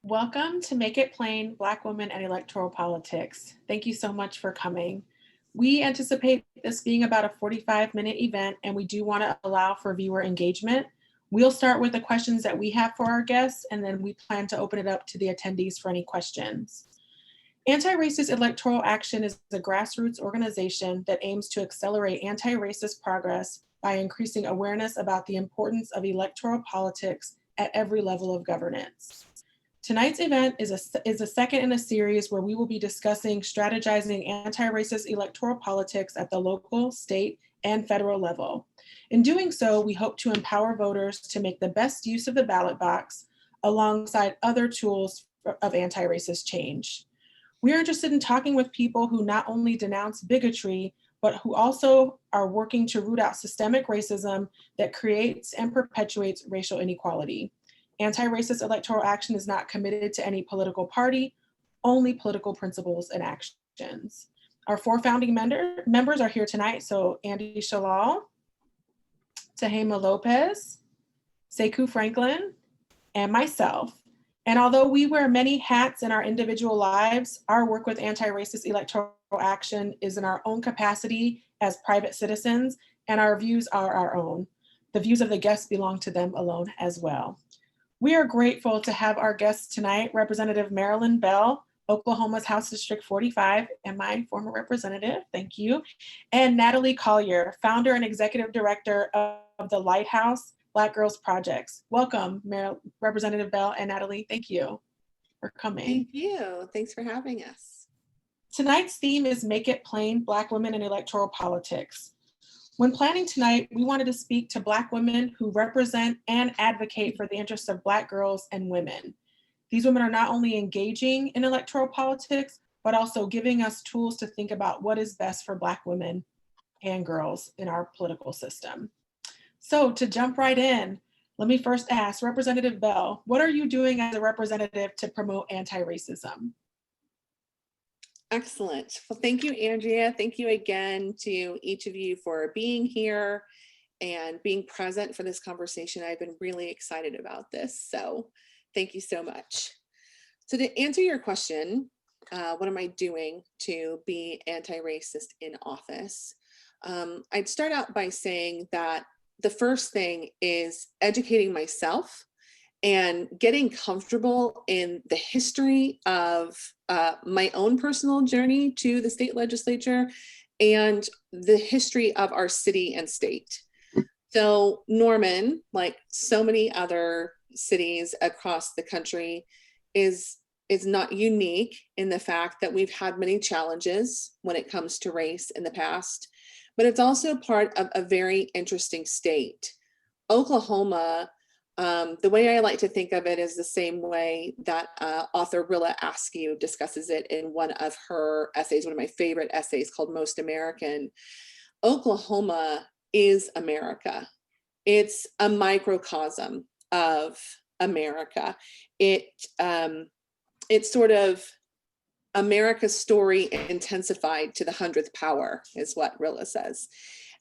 Welcome to Make It Plain, Black Women and Electoral Politics. Thank you so much for coming. We anticipate this being about a 45-minute event, and we do want to allow for viewer engagement. We'll start with the questions that we have for our guests, and then we plan to open it up to the attendees for any questions. Antiracist Electoral Action is a grassroots organization that aims to accelerate anti-racist progress by increasing awareness about the importance of electoral politics at every level of governance. Tonight's event is a second in a series where we will be discussing strategizing anti-racist electoral politics at the local, state, and federal level. In doing so, we hope to empower voters to make the best use of the ballot box alongside other tools of anti-racist change. We are interested in talking with people who not only denounce bigotry, but who also are working to root out systemic racism that creates and perpetuates racial inequality. Anti-Racist Electoral Action is not committed to any political party, only political principles and actions. Our four founding members are here tonight. So Andy Shalal, Tehama Lopez, Sekou Franklin, and myself. And although we wear many hats in our individual lives, our work with Anti-Racist Electoral Action is in our own capacity as private citizens, and our views are our own. The views of the guests belong to them alone as well. We are grateful to have our guests tonight, Representative Merlelyn Bell, Oklahoma's House District 45, and my former representative, thank you, and Natalie Collier, founder and executive director of the Lighthouse Black Girls Projects. Welcome, Representative Bell and Natalie, thank you for coming. Thank you, thanks for having us. Tonight's theme is Make It Plain, Black Women in Electoral Politics. When planning tonight, we wanted to speak to Black women who represent and advocate for the interests of Black girls and women. These women are not only engaging in electoral politics, but also giving us tools to think about what is best for Black women and girls in our political system. So to jump right in, let me first ask Representative Bell, what are you doing as a representative to promote anti-racism? Excellent. Well, thank you, Andrea. Thank you again to each of you for being here and being present for this conversation. I've been really excited about this, so thank you so much. So to answer your question, what am I doing to be anti-racist in office? I'd start out by saying that the first thing is educating myself and getting comfortable in the history of my own personal journey to the state legislature and the history of our city and state. So Norman, like so many other cities across the country, is not unique in the fact that we've had many challenges when it comes to race in the past, but it's also part of a very interesting state. Oklahoma, the way I like to think of it is the same way that author Rilla Askew discusses it in one of her essays, one of my favorite essays called Most American. Oklahoma is America. It's a microcosm of America. It's sort of America's story intensified to the 100th power is what Rilla says.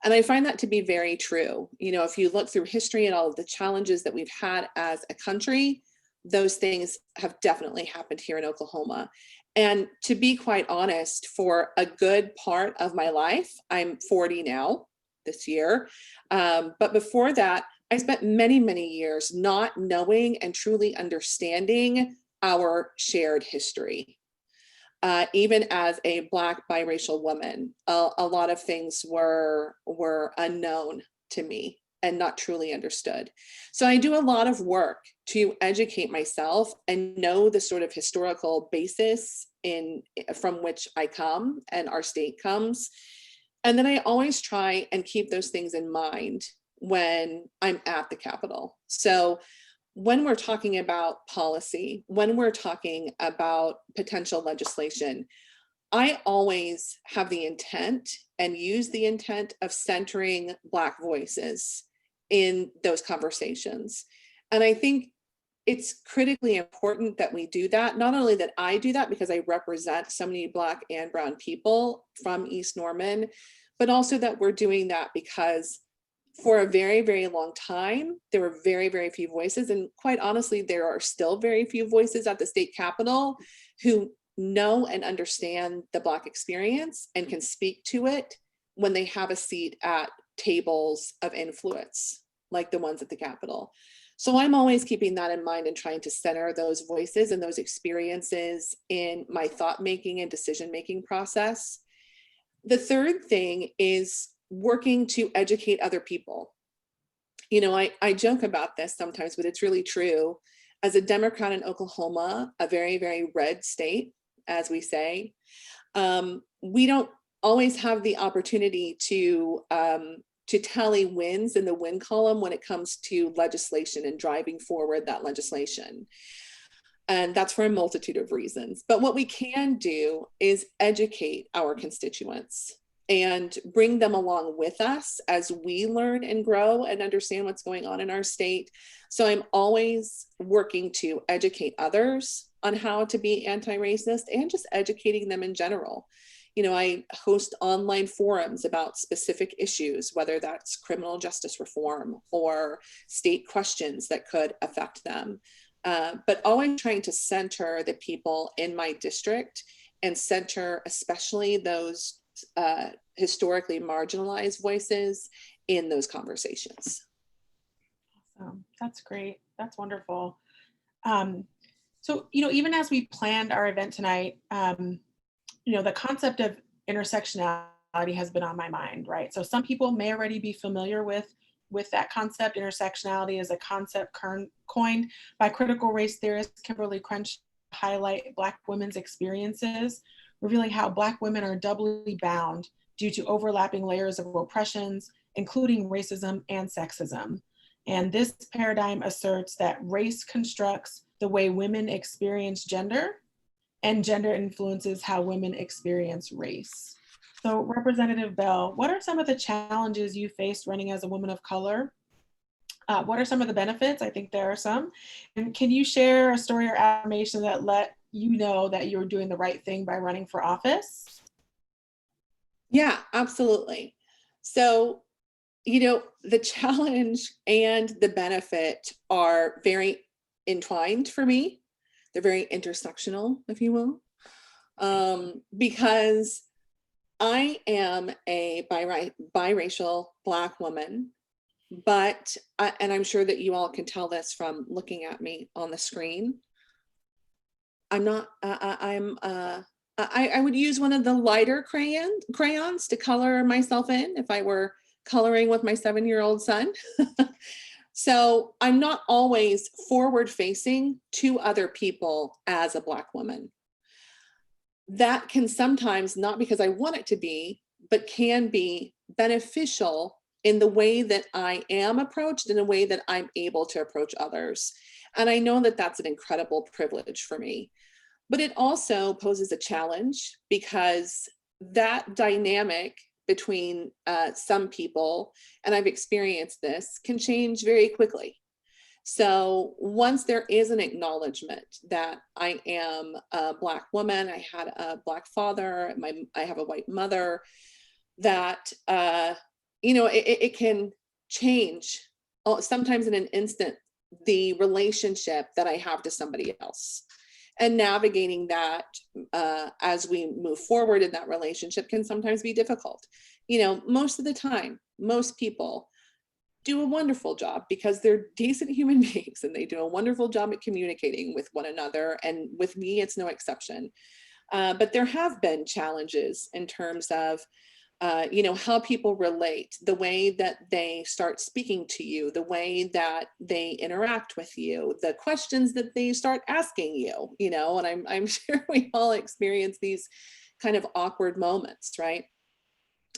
And I find that to be very true. You know, if you look through history and all of the challenges that we've had as a country, those things have definitely happened here in Oklahoma. And to be quite honest, for a good part of my life, I'm 40 now this year. But before that, I spent many, many years not knowing and truly understanding our shared history. Even as a Black biracial woman, a lot of things were unknown to me and not truly understood. So I do a lot of work to educate myself and know the sort of historical basis from which I come and our state comes. And then I always try and keep those things in mind when I'm at the Capitol. So when we're talking about policy, when we're talking about potential legislation, I always have the intent and use the intent of centering Black voices in those conversations. And I think it's critically important that we do that. Not only that I do that because I represent so many Black and brown people from East Norman, but also that we're doing that because for a very, very long time, there were very, very few voices. And quite honestly, there are still very few voices at the state capitol who know and understand the Black experience and can speak to it when they have a seat at tables of influence, like the ones at the Capitol. So I'm always keeping that in mind and trying to center those voices and those experiences in my thought making and decision making process. The third thing is working to educate other people. You know, I joke about this sometimes, but it's really true. As a Democrat in Oklahoma, a very, very red state, as we say, we don't always have the opportunity to tally wins in the win column when it comes to legislation and driving forward that legislation. And that's for a multitude of reasons. But what we can do is educate our constituents and bring them along with us as we learn and grow and understand what's going on in our state. So I'm always working to educate others on how to be anti-racist and just educating them in general. You know, I host online forums about specific issues, whether that's criminal justice reform or state questions that could affect them. But always trying to center the people in my district and center especially those historically marginalized voices in those conversations. Awesome. That's great. That's wonderful. So, you know, even as we planned our event tonight, you know, the concept of intersectionality has been on my mind, right? So some people may already be familiar with that concept. Intersectionality is a concept coined by critical race theorist Kimberly Crenshaw to highlight Black women's experiences, revealing how Black women are doubly bound due to overlapping layers of oppressions, including racism and sexism. And this paradigm asserts that race constructs the way women experience gender, and gender influences how women experience race. So Representative Bell, what are some of the challenges you faced running as a woman of color? What are some of the benefits? I think there are some. And can you share a story or affirmation that let you know that you were doing the right thing by running for office? Yeah, absolutely. So, you know, the challenge and the benefit are very entwined for me. They're very intersectional, if you will, because I am a biracial Black woman, but, and I'm sure that you all can tell this from looking at me on the screen, I'm not, I would use one of the lighter crayons to color myself in if I were coloring with my 7-year-old son. So I'm not always forward facing to other people as a Black woman. That can sometimes, not because I want it to be, but can be beneficial in the way that I am approached, in a way that I'm able to approach others. And I know that that's an incredible privilege for me. But it also poses a challenge because that dynamic between some people, and I've experienced this, can change very quickly. So once there is an acknowledgement that I am a Black woman, I had a Black father, I have a white mother, that, you know, it can change sometimes in an instant the relationship that I have to somebody else. And navigating that as we move forward in that relationship can sometimes be difficult. You know, most of the time, most people do a wonderful job because they're decent human beings and they do a wonderful job at communicating with one another. And with me, it's no exception. But there have been challenges in terms of you know, how people relate, the way that they start speaking to you, the way that they interact with you, the questions that they start asking you, you know, and I'm sure we all experience these kind of awkward moments, right?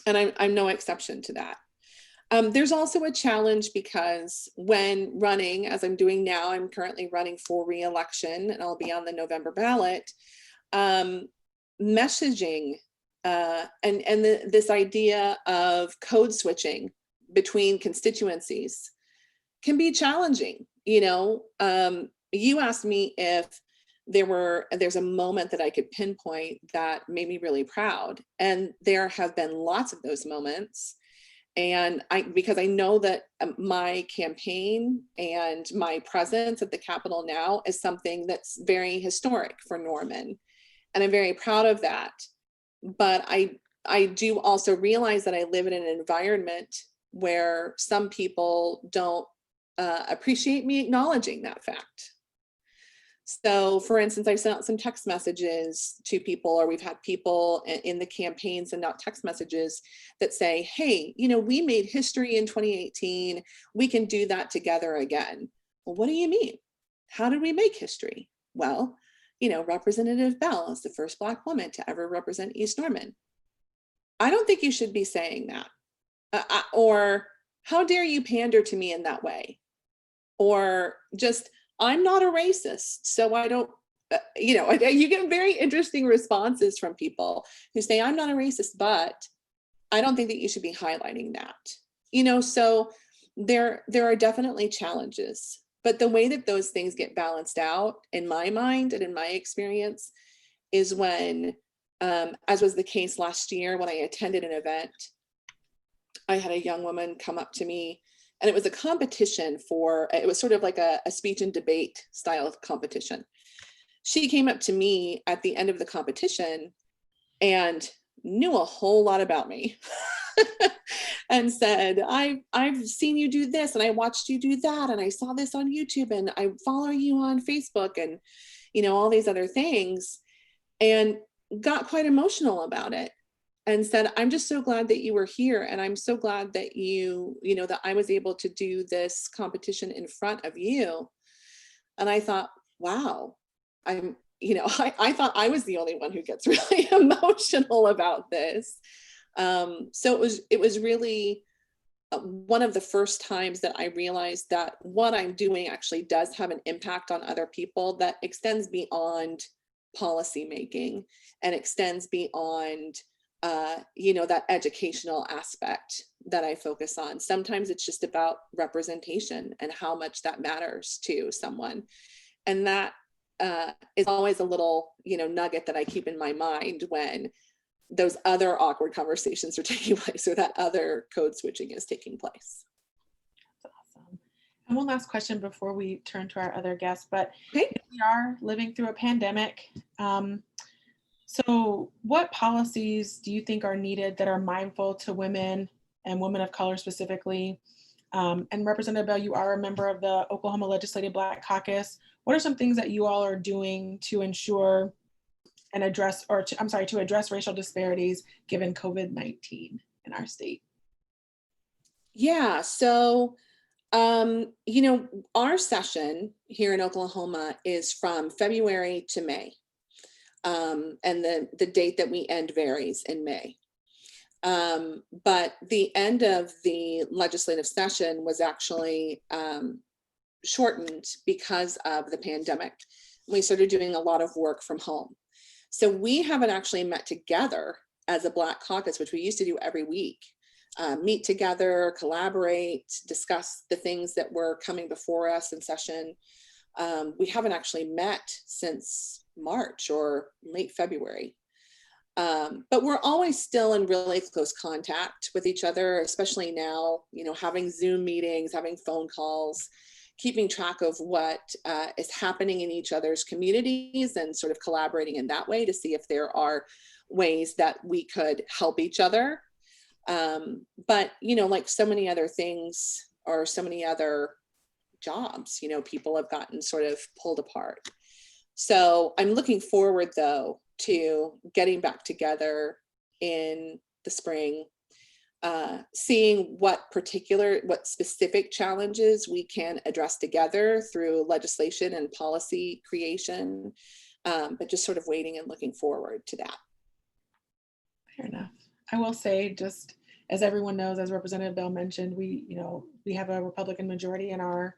And I'm no exception to that. There's also a challenge because when running, as I'm doing now, I'm currently running for re-election and I'll be on the November ballot, messaging this idea of code switching between constituencies can be challenging. You know, you asked me if there's a moment that I could pinpoint that made me really proud, and there have been lots of those moments. And because I know that my campaign and my presence at the Capitol now is something that's very historic for Norman. And I'm very proud of that. But I do also realize that I live in an environment where some people don't appreciate me acknowledging that fact. So for instance, I've sent out some text messages to people, or we've had people in the campaign send out text messages that say, hey, we made history in 2018. We can do that together again. Well, what do you mean? How did we make history? Well, Representative Bell is the first Black woman to ever represent East Norman. I don't think you should be saying that. Or how dare you pander to me in that way? Or just, I'm not a racist, so I don't, you get very interesting responses from people who say, I'm not a racist, but I don't think that you should be highlighting that. So there are definitely challenges, but the way that those things get balanced out in my mind and in my experience is when, as was the case last year when I attended an event, I had a young woman come up to me, and it was a competition it was sort of like a speech and debate style of competition. She came up to me at the end of the competition and knew a whole lot about me and said, I've seen you do this, and I watched you do that, and I saw this on YouTube, and I follow you on Facebook, and all these other things, and got quite emotional about it. And said, I'm just so glad that you were here. And I'm so glad that that I was able to do this competition in front of you. And I thought, wow, I thought I was the only one who gets really emotional about this. So it was really one of the first times that I realized that what I'm doing actually does have an impact on other people that extends beyond policy making and extends beyond that educational aspect that I focus on. Sometimes it's just about representation and how much that matters to someone. And that is always a little, nugget that I keep in my mind when those other awkward conversations are taking place, or that other code switching is taking place. That's awesome. And one last question before we turn to our other guests, but okay. We are living through a pandemic. So what policies do you think are needed that are mindful to women and women of color specifically? And Representative Bell, you are a member of the Oklahoma Legislative Black Caucus. What are some things that you all are doing to ensure and address, to address racial disparities given COVID-19 in our state? Yeah, so, our session here in Oklahoma is from February to May. And the date that we end varies in May. But the end of the legislative session was actually shortened because of the pandemic. We started doing a lot of work from home. So we haven't actually met together as a Black caucus, which we used to do every week. Meet together, collaborate, discuss the things that were coming before us in session. We haven't actually met since March or late February. But we're always still in really close contact with each other, especially now, having Zoom meetings, having phone calls, keeping track of what is happening in each other's communities and sort of collaborating in that way to see if there are ways that we could help each other. But, like so many other things or so many other jobs, people have gotten sort of pulled apart. So I'm looking forward, though, to getting back together in the spring, seeing what specific challenges we can address together through legislation and policy creation, but just sort of waiting and looking forward to that. Fair enough. I will say, just as everyone knows, as Representative Bell mentioned, we have a Republican majority in our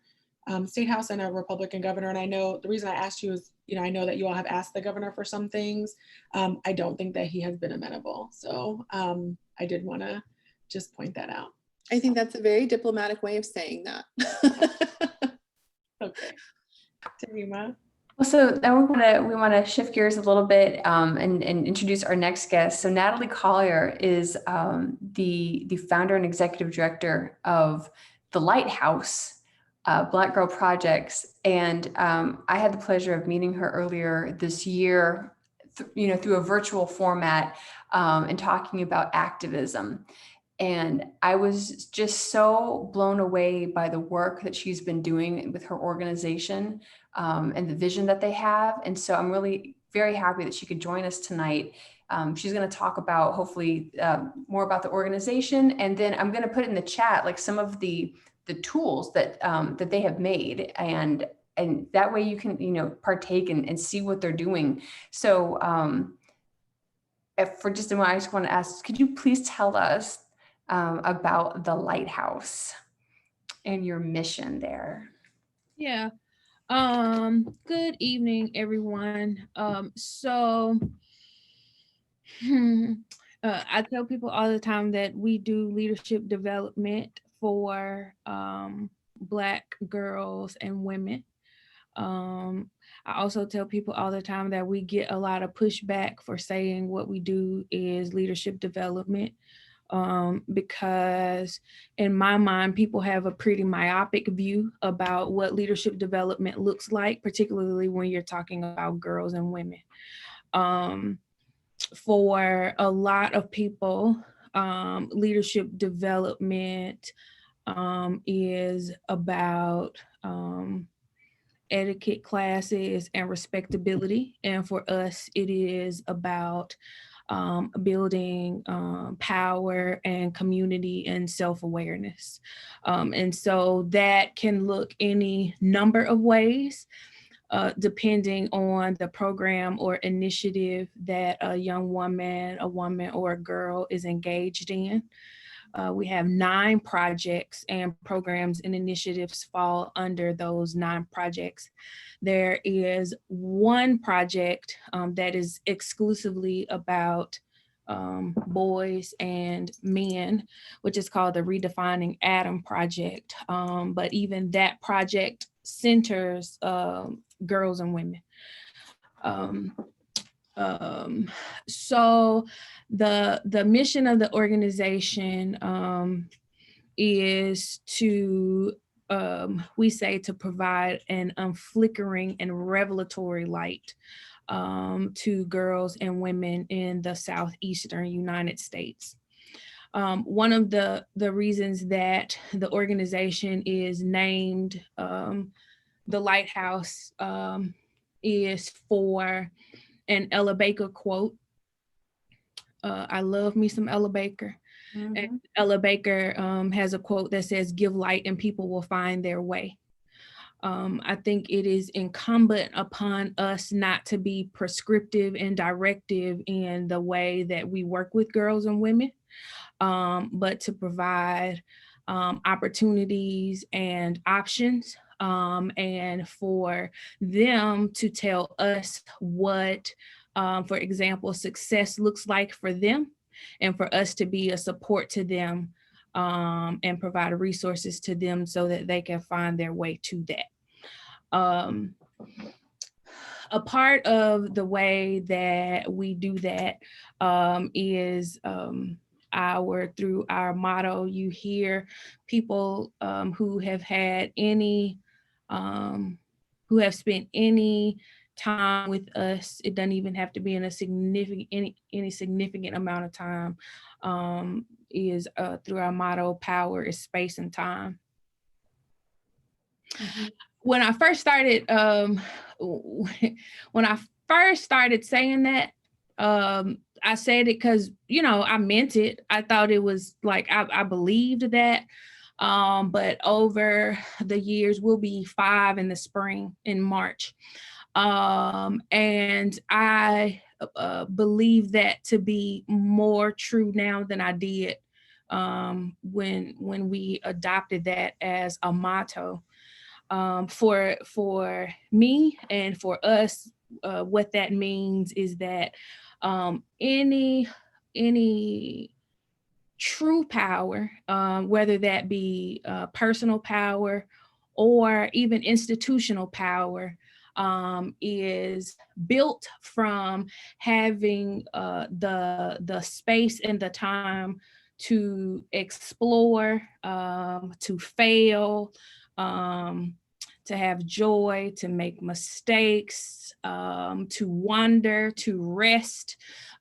state house and a Republican governor. And I know the reason I asked you is, I know that you all have asked the governor for some things. I don't think that he has been amenable. So I did want to just point that out. I think that's a very diplomatic way of saying that. Okay. Tarima? So now we want to shift gears a little bit and introduce our next guest. So Natalie Collier is the founder and executive director of the Lighthouse Black Girl Projects, and I had the pleasure of meeting her earlier this year, through a virtual format and talking about activism. And I was just so blown away by the work that she's been doing with her organization and the vision that they have. And so I'm really very happy that she could join us tonight. She's going to talk about hopefully more about the organization. And then I'm going to put in the chat like some of the tools that that they have made. And that way you can, partake and see what they're doing. So for just a moment, I just want to ask, could you please tell us about the Lighthouse and your mission there? Yeah. Good evening, everyone. I tell people all the time that we do leadership development for Black girls and women. I also tell people all the time that we get a lot of pushback for saying what we do is leadership development. Because in my mind, people have a pretty myopic view about what leadership development looks like, particularly when you're talking about girls and women. For a lot of people, leadership development is about etiquette classes and respectability. And for us, it is about building power and community and self-awareness. And so that can look any number of ways, depending on the program or initiative that a young woman, a woman, or a girl is engaged in. We have 9 projects, and programs and initiatives fall under those 9 projects. There is one project that is exclusively about boys and men, which is called the Redefining Adam Project. But even that project centers girls and women. So the mission of the organization is to, we say, to provide an unflickering and revelatory light to girls and women in the Southeastern United States. One of the reasons that the organization is named the Lighthouse is for an Ella Baker quote. I love me some Ella Baker. Mm-hmm. And Ella Baker has a quote that says, "Give light and people will find their way." I think it is incumbent upon us not to be prescriptive and directive in the way that we work with girls and women, but to provide opportunities and options, and for them to tell us what, for example, success looks like for them, and for us to be a support to them and provide resources to them so that they can find their way to that. A part of the way that we do that is through our motto. You hear people who have had any, who have spent any time with us. It doesn't even have to be in a significant, any significant amount of time, is through our motto, power is space and time. Mm-hmm. When I first started saying that, I said it because, I meant it. I thought it was like, I believed that. But over the years, we'll be 5 in the spring, in March. And I believe that to be more true now than I did when we adopted that as a motto. For me and for us, what that means is that any true power, whether that be personal power or even institutional power, is built from having the space and the time to explore, to fail, to have joy, to make mistakes, to wander, to rest,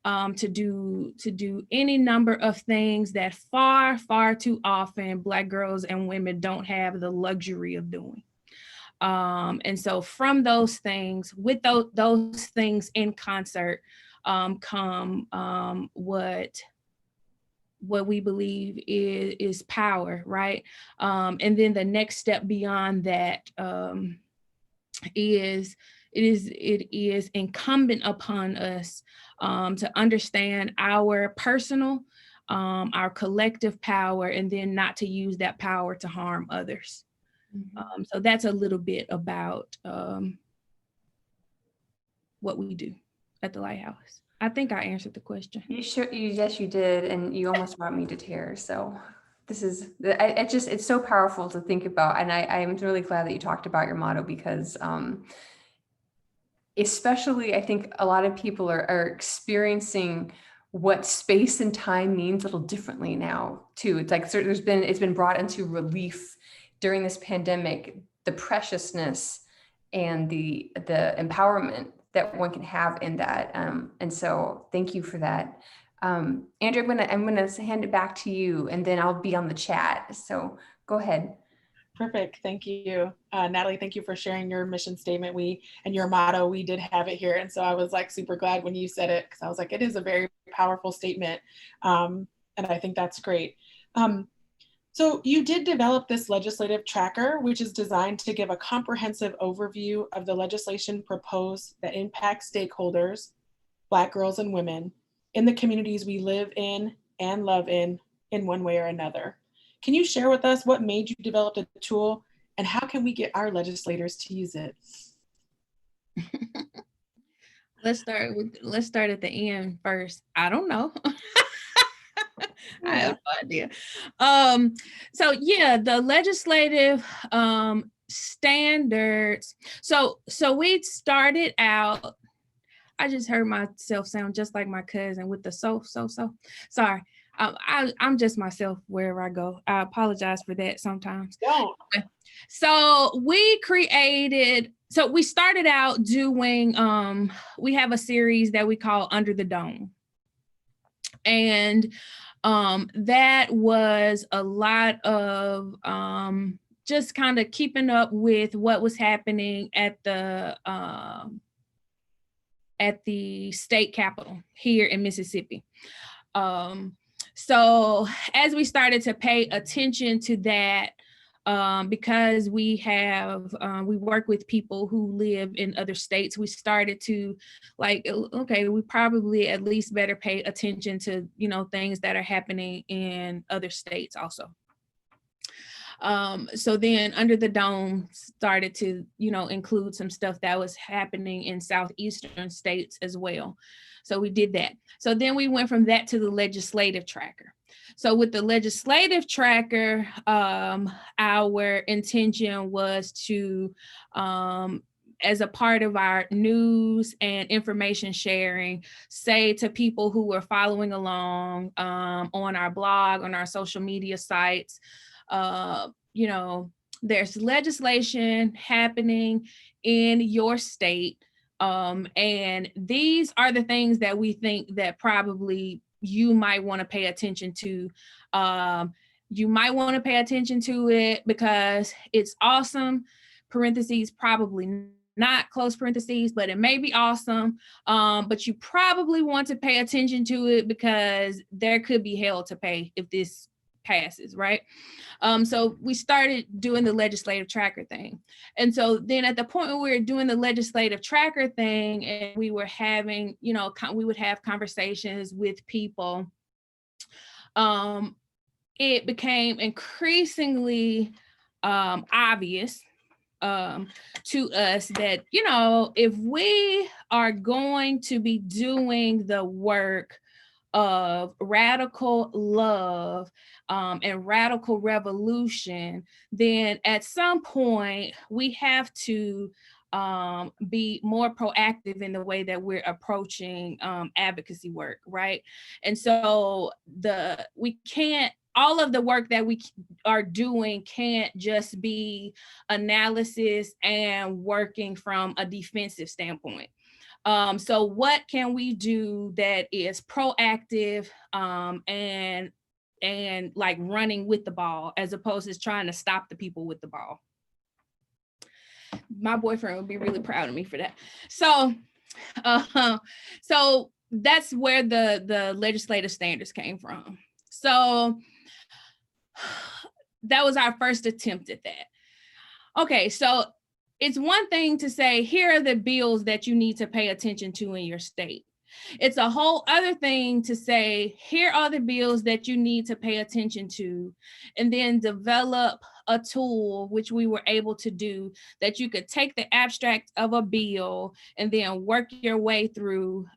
to do any number of things that far too often Black girls and women don't have the luxury of doing. And so from those things, with those things in concert, come what we believe is power, right? And then the next step beyond that it is incumbent upon us to understand our personal, our collective power, and then not to use that power to harm others. So that's a little bit about what we do at the Lighthouse. I think I answered the question. Yes, you did, and you almost brought me to tears. So this is, it's so powerful to think about, and I'm really glad that you talked about your motto, because especially I think a lot of people are experiencing what space and time means a little differently now too. It's like it's been brought into relief during this pandemic, the preciousness and the empowerment that one can have in that. And so thank you for that. Andrew, I'm gonna hand it back to you, and then I'll be on the chat. So go ahead. Perfect. Thank you. Natalie, thank you for sharing your mission statement and your motto. We did have it here. And so I was like super glad when you said it, because I was like, it is a very powerful statement. And I think that's great. So you did develop this legislative tracker, which is designed to give a comprehensive overview of the legislation proposed that impacts stakeholders, Black girls and women, in the communities we live in and love in one way or another. Can you share with us what made you develop the tool, and how can we get our legislators to use it? Let's start at the end first. I don't know. I have no idea. So yeah, the legislative standards. So we started out. I just heard myself sound just like my cousin with the so. Sorry. I'm just myself wherever I go. I apologize for that sometimes. Don't. So we started out doing, we have a series that we call Under the Dome. And that was a lot of just kind of keeping up with what was happening at the state capitol here in Mississippi. So as we started to pay attention to that, because we work with people who live in other states, we started to like, okay, we probably at least better pay attention to, things that are happening in other states also. So then Under the Dome started to, include some stuff that was happening in southeastern states as well. So we did that. So then we went from that to the legislative tracker. So with the legislative tracker, our intention was to, as a part of our news and information sharing, say to people who were following along on our blog, on our social media sites, there's legislation happening in your state. And these are the things that we think that probably you might want to pay attention to. You might want to pay attention to it because it's awesome, parentheses, probably not, close parentheses, but it may be awesome. But you probably want to pay attention to it because there could be hell to pay if this passes, right? So we started doing the legislative tracker thing. And so then at the point when we were doing the legislative tracker thing and we were having, we would have conversations with people, it became increasingly obvious to us that, if we are going to be doing the work of radical love and radical revolution, then at some point we have to be more proactive in the way that we're approaching advocacy work, right? And so all of the work that we are doing can't just be analysis and working from a defensive standpoint. So what can we do that is proactive and like running with the ball, as opposed to trying to stop the people with the ball? My boyfriend would be really proud of me for that. So that's where the legislative standards came from. So that was our first attempt at that. Okay, so it's one thing to say, here are the bills that you need to pay attention to in your state. It's a whole other thing to say, here are the bills that you need to pay attention to, and then develop a tool, which we were able to do, that you could take the abstract of a bill and then work your way through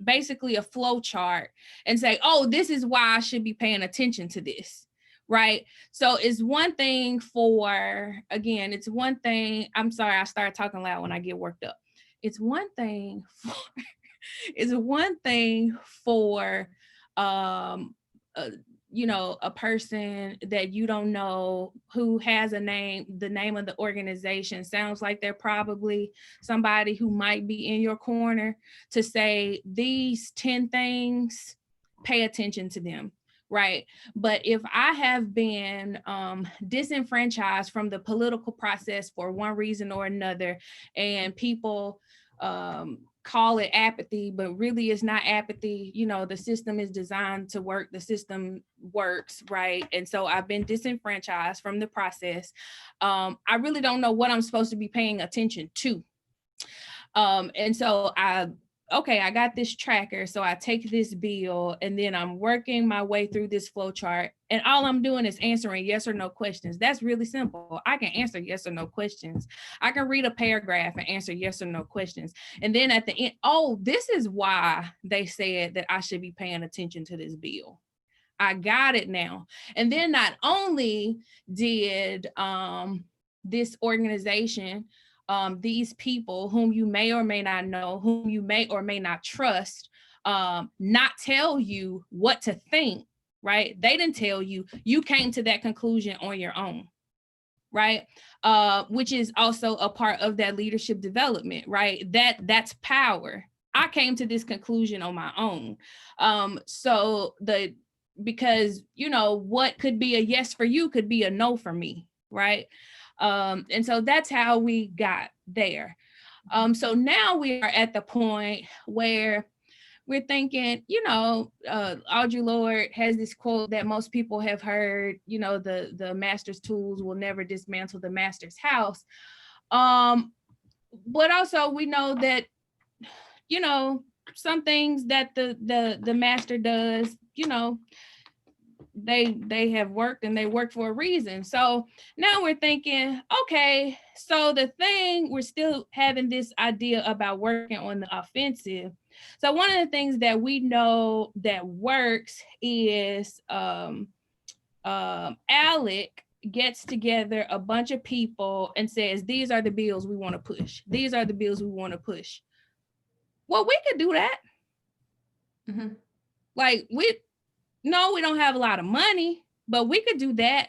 basically a flow chart and say, oh, this is why I should be paying attention to this. Right. So it's one thing for, again, it's one thing. I'm sorry, I start talking loud when I get worked up. It's one thing for, it's one thing for, you know, a person that you don't know who has a name, the name of the organization sounds like they're probably somebody who might be in your corner, to say these 10 things, pay attention to them. Right. But if I have been disenfranchised from the political process for one reason or another, and people call it apathy, but really it's not apathy. You know, the system is designed to work. The system works, right? And so I've been disenfranchised from the process. I really don't know what I'm supposed to be paying attention to. And so I got this tracker. So I take this bill and then I'm working my way through this flow chart, and all I'm doing is answering yes or no questions. That's really simple. I can answer yes or no questions. I can read a paragraph and answer yes or no questions. And then at the end, oh, this is why they said that I should be paying attention to this bill. I got it now. And then not only did this organization, these people whom you may or may not know, whom you may or may not trust, not tell you what to think, right? They didn't tell you. You came to that conclusion on your own, right? Which is also a part of that leadership development, right? That's power. I came to this conclusion on my own. Because, you know, what could be a yes for you could be a no for me, right? And so that's how we got there. So now we are at the point where we're thinking, you know, Audre Lorde has this quote that most people have heard, you know, the master's tools will never dismantle the master's house. But also we know that, you know, some things that the master does, you know, they have worked, and they work for a reason. So now we're thinking, okay, so the thing, we're still having this idea about working on the offensive. So one of the things that we know that works is Alec gets together a bunch of people and says, these are the bills we want to push. These are the bills we want to push. Well, we could do that. Mm-hmm. Like no, we don't have a lot of money, but we could do that.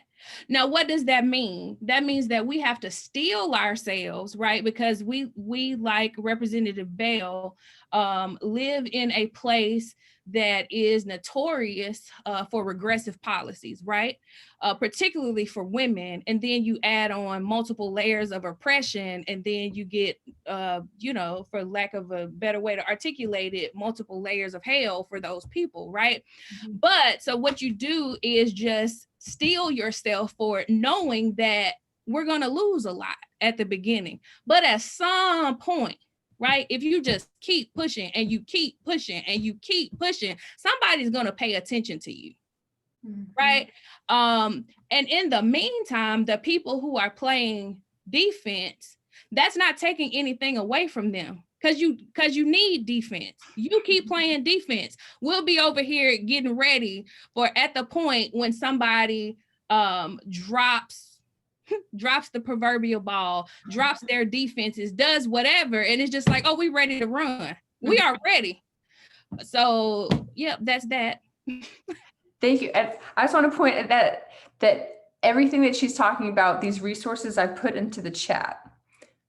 Now, what does that mean? That means that we have to steel ourselves, right? Because we like Representative Bell, live in a place that is notorious for regressive policies, right? Particularly for women. And then you add on multiple layers of oppression, and then you get, you know, for lack of a better way to articulate it, multiple layers of hell for those people, right? Mm-hmm. But so what you do is just steel yourself for it, knowing that we're going to lose a lot at the beginning. But at some point, right, if you just keep pushing and you keep pushing and you keep pushing, somebody's going to pay attention to you. Mm-hmm. Right. And in the meantime, the people who are playing defense, that's not taking anything away from them. Because you need defense. You keep playing defense. We'll be over here getting ready for at the point when somebody drops drops the proverbial ball, drops their defenses, does whatever, and it's just like, oh, we ready to run. We are ready. So, yep, that's that. Thank you. And I just want to point at that everything that she's talking about, these resources I put into the chat.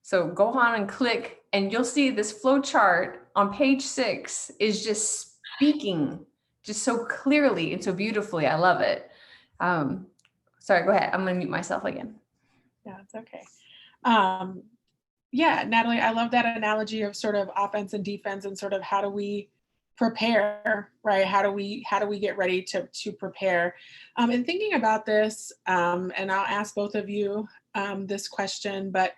So go on and click, and you'll see this flow chart on page 6 is just speaking just so clearly and so beautifully. I love it. Sorry, go ahead. I'm going to mute myself again. Yeah, it's okay. Yeah, Natalie, I love that analogy of sort of offense and defense, and sort of how do we prepare, right? How do we get ready to prepare? And thinking about this, and I'll ask both of you this question, but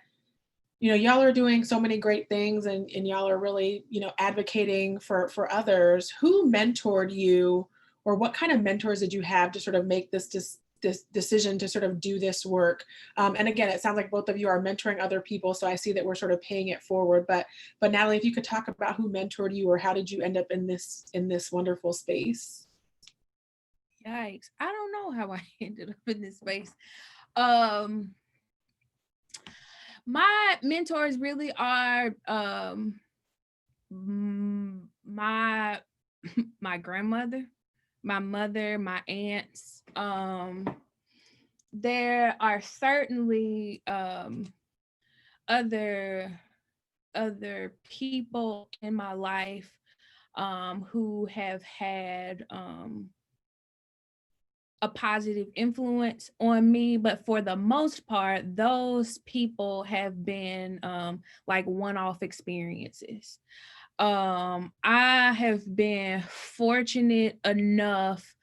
y'all are doing so many great things, and y'all are really, advocating for others. Who mentored you, or what kind of mentors did you have to sort of make this decision to sort of do this work? And again, it sounds like both of you are mentoring other people, so I see that we're sort of paying it forward. But Natalie, if you could talk about who mentored you, or how did you end up in this wonderful space? Yikes. I don't know how I ended up in this space. My mentors really are my grandmother, my mother, my aunts. There are certainly other people in my life who have had a positive influence on me, but for the most part, those people have been like one-off experiences. I have been fortunate enough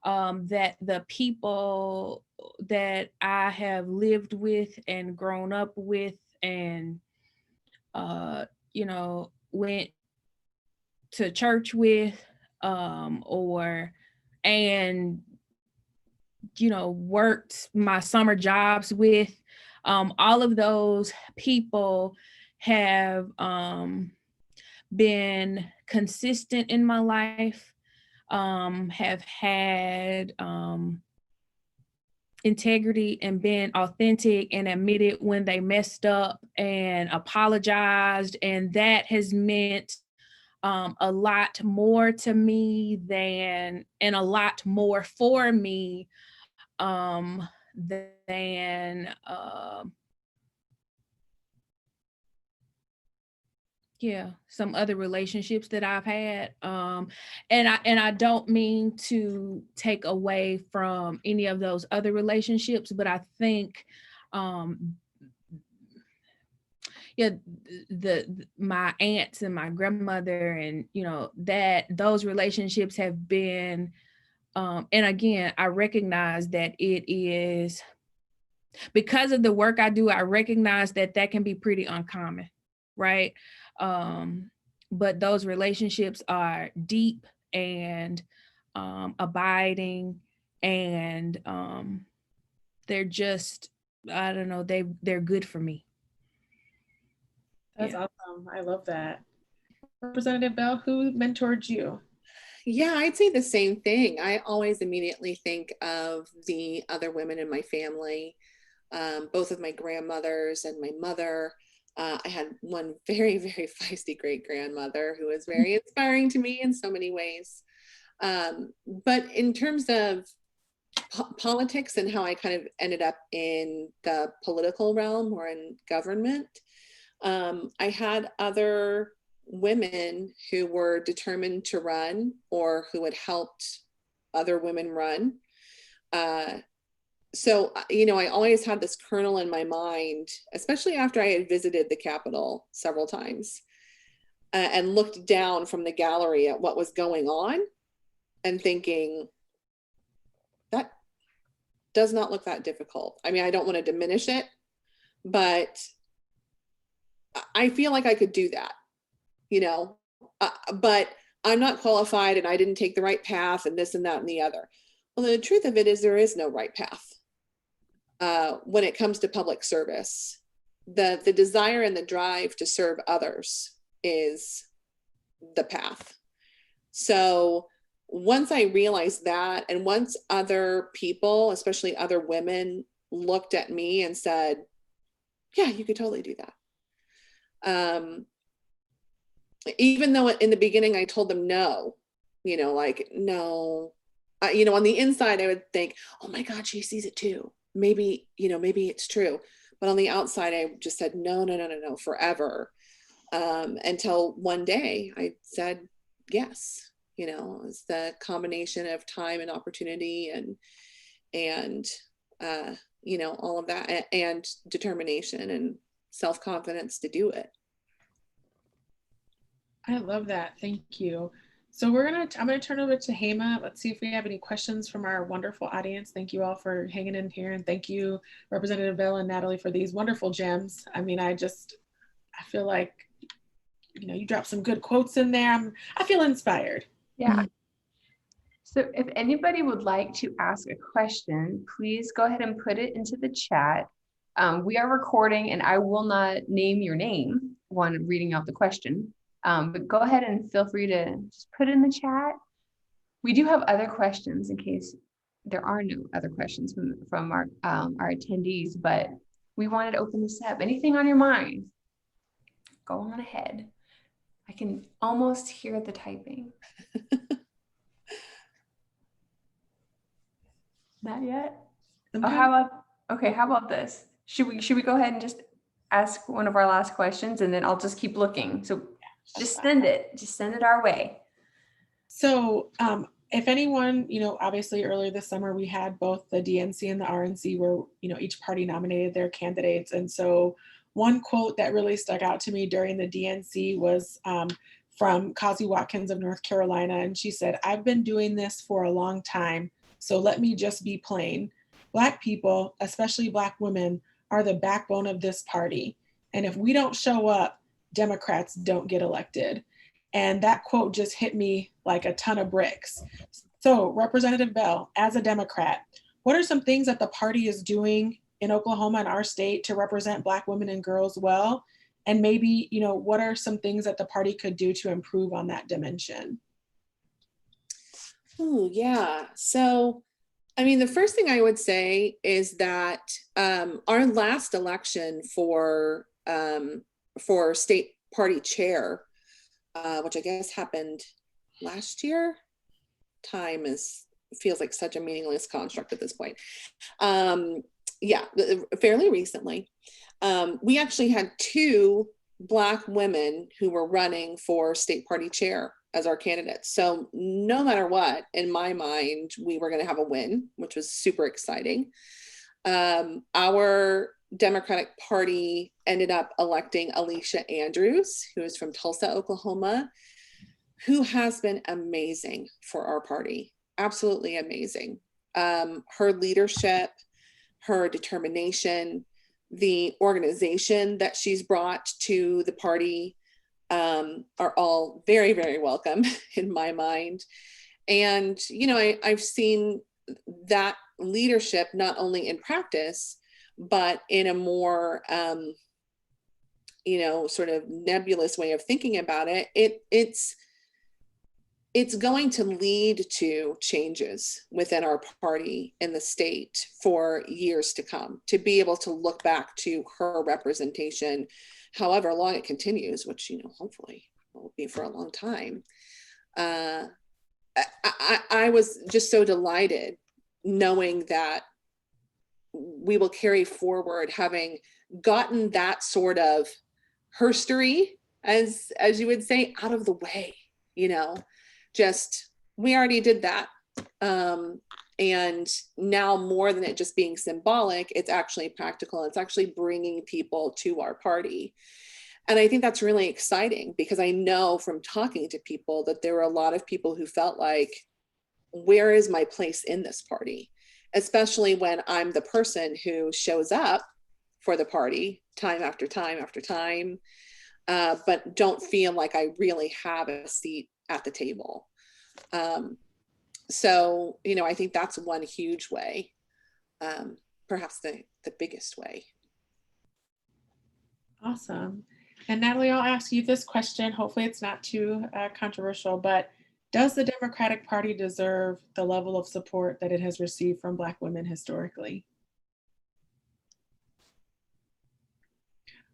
that the people that I have lived with and grown up with, and went to church with, worked my summer jobs with, all of those people have been consistent in my life, have had integrity and been authentic and admitted when they messed up and apologized. And that has meant a lot more to me and a lot more for me than some other relationships that I've had. And I don't mean to take away from any of those other relationships, but I think my aunts and my grandmother, and that those relationships have been and again, I recognize that it is because of the work I do. I recognize that can be pretty uncommon, right? But those relationships are deep and abiding, and they're just, I don't know, they're good for me. That's awesome. I love that. Representative Bell, who mentored you? Yeah, I'd say the same thing. I always immediately think of the other women in my family, both of my grandmothers and my mother. I had one very, very feisty great grandmother who was very inspiring to me in so many ways. But in terms of politics and how I kind of ended up in the political realm or in government, I had other women who were determined to run or who had helped other women run. So, I always had this kernel in my mind, especially after I had visited the Capitol several times and looked down from the gallery at what was going on and thinking, that does not look that difficult. I mean, I don't want to diminish it, but I feel like I could do that, but I'm not qualified and I didn't take the right path and this and that and the other. Well, the truth of it is there is no right path when it comes to public service. The desire and the drive to serve others is the path. So once I realized that, and once other people, especially other women, looked at me and said, yeah, you could totally do that. Even though in the beginning I told them no, like, no, on the inside I would think, oh my God, she sees it too. Maybe, maybe it's true. But on the outside, I just said, no, no, no, no, no, forever. Until one day I said yes. It's the combination of time and opportunity and all of that, and determination and self-confidence to do it. I love that. Thank you. So I'm gonna turn over to Hema. Let's see if we have any questions from our wonderful audience. Thank you all for hanging in here, and thank you, Representative Bell and Natalie, for these wonderful gems. I mean, I feel like, you dropped some good quotes in there. I feel inspired. Yeah. So if anybody would like to ask a question, please go ahead and put it into the chat. We are recording, and I will not name your name when reading out the question, but go ahead and feel free to just put it in the chat. We do have other questions in case there are no other questions from our attendees, but we wanted to open this up. Anything on your mind? Go on ahead. I can almost hear the typing. Not yet. Oh, how about this? Should we go ahead and just ask one of our last questions, and then I'll just keep looking. So just send it our way. So if anyone, obviously earlier this summer, we had both the DNC and the RNC where, each party nominated their candidates. And so one quote that really stuck out to me during the DNC was from Causey Watkins of North Carolina. And she said, "I've been doing this for a long time, so let me just be plain. Black people, especially Black women, are the backbone of this party. And if we don't show up, Democrats don't get elected." And that quote just hit me like a ton of bricks. So Representative Bell, as a Democrat, what are some things that the party is doing in Oklahoma and our state to represent Black women and girls well? And maybe, what are some things that the party could do to improve on that dimension? Oh, yeah. So, the first thing I would say is that our last election for state party chair, which I guess happened last year. Time feels like such a meaningless construct at this point. Yeah, fairly recently. We actually had 2 Black women who were running for state party chair as our candidates. So no matter what, in my mind, we were going to have a win, which was super exciting. Our Democratic Party ended up electing Alicia Andrews, who is from Tulsa, Oklahoma, who has been amazing for our party. Absolutely amazing. Her leadership, her determination, the organization that she's brought to the party are all very, very welcome in my mind. And, I've seen that leadership not only in practice, but in a more, sort of nebulous way of thinking about it, it's going to lead to changes within our party in the state for years to come, to be able to look back to her representation, however long it continues, which, hopefully will be for a long time. I was just so delighted knowing that we will carry forward having gotten that sort of herstory, as you would say, out of the way. Just, we already did that. And now, more than it just being symbolic, it's actually practical. It's actually bringing people to our party. And I think that's really exciting, because I know from talking to people that there were a lot of people who felt like, where is my place in this party? Especially when I'm the person who shows up for the party time after time after time, but don't feel like I really have a seat at the table. So, I think that's one huge way, perhaps the biggest way. Awesome. And Natalie, I'll ask you this question. Hopefully it's not too controversial, but does the Democratic Party deserve the level of support that it has received from Black women historically?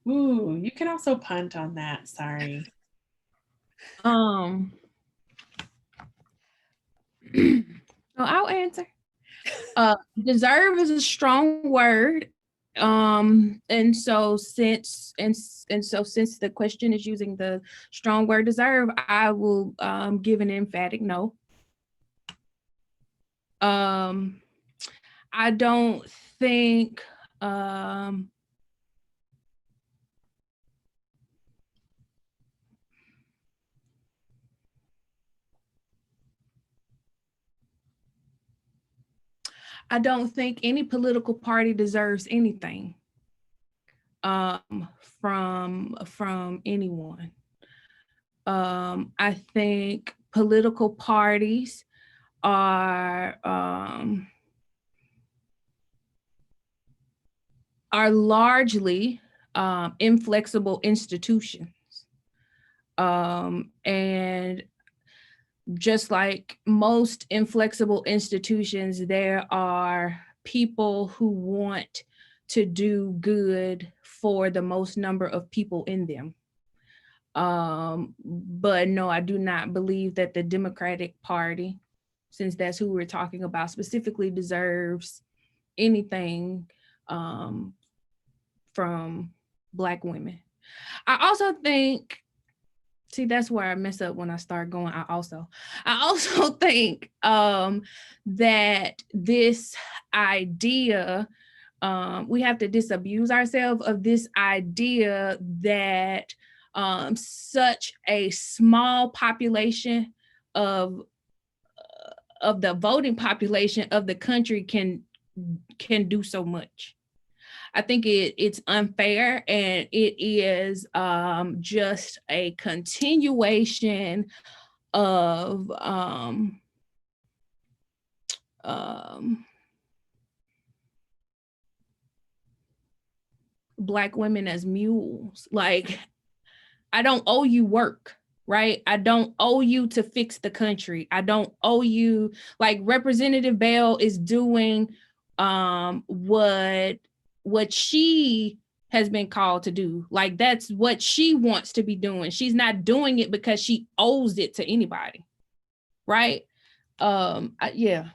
Ooh, you can also punt on that. Sorry. Oh, I'll answer. Deserve is a strong word. And so since the question is using the strong word deserve, I will give an emphatic no. I don't think I don't think any political party deserves anything from anyone. I think political parties are largely inflexible institutions. And just like most inflexible institutions, there are people who want to do good for the most number of people in them. But no, I do not believe that the Democratic Party, since that's who we're talking about, specifically deserves anything from Black women. I also think, see, that's where I mess up when I start going. I also think that this idea, we have to disabuse ourselves of this idea that such a small population of the voting population of the country can do so much. I think it's unfair, and it is just a continuation of Black women as mules. Like, I don't owe you work, right? I don't owe you to fix the country. I don't owe you, like Representative Bell is doing what she has been called to do. Like, that's what she wants to be doing. She's not doing it because she owes it to anybody, right? Yeah.